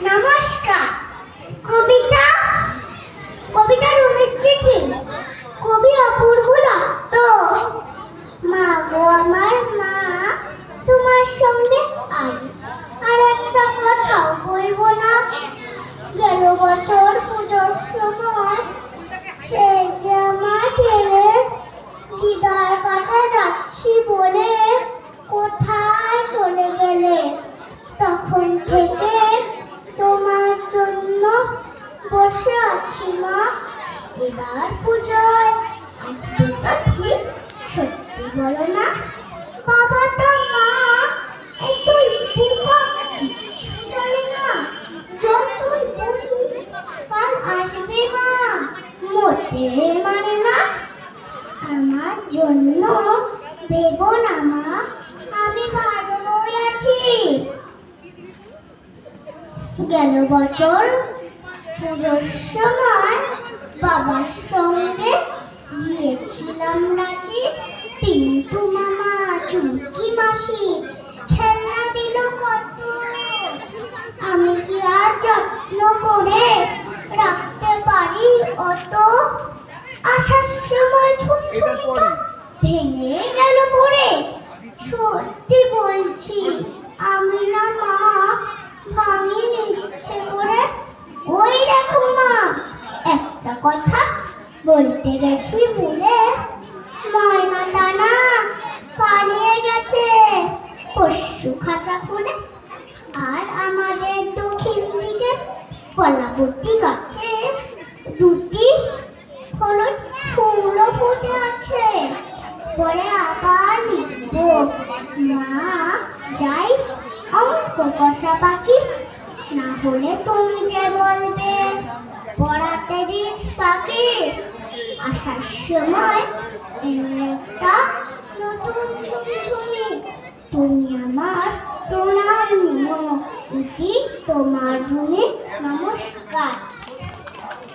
নমস্কার। কবিতা কবিতা রুমের চিঠি। কবি অপূর্ব দত্ত। মা গো আমার মা, তোমার সঙ্গে আর একটা কথাও বলবো না। গেল বছর পুজোর সময় সেই যে আমার ঠেলে দিদার কাছে যাচ্ছি বলে কোথায় চলে গেলে। তখন থেকে তোমার জন্য বসে আছি মা। এবার পুজোয় আসবে তো ঠিক, সত্যি বলো না। বাবা তো মা তুই বোকা, কিচ্ছু চলে না। যতই বলি কাল আসবে মা, মোটে মানে না। আমার জন্য দেব না মা, আমি ভালোই আছি। গেল বছর পুজোর সময় বাবার সঙ্গে গিয়েছিলাম রাজি। পিন্টু মামা, চুমকি মাসি খেলনা দিল কত, আমি কি আর যত্ন করে রাখতে পারি অত। আসার সময় ঝুমঝুমিটা ভেঙে গেল পড়ে। সত্যি বলছি আমি না মা, ভাঙিনি ইচ্ছে করে। ওই দেখো মা, একটা কথা বলতে গেছি ভুলে, ময়না দানা পালিয়ে গেছে পশু খাঁচা খুলে। আর আমাদের দক্ষিণ দিকে কলাবতী গাছে দুটি হলুদ ফুলও ফুটে আছে। পরে আবার লিখব, মা যাই অঙ্ক কষা পাখি, না হলে তুমি যে বলবে পড়াতে দিস পাখি। আসার সময় একটা নতুন ঝুমঝুমি, তুমি আমার প্রণাম নিও, ইতি তোমার জন্য নমস্কার।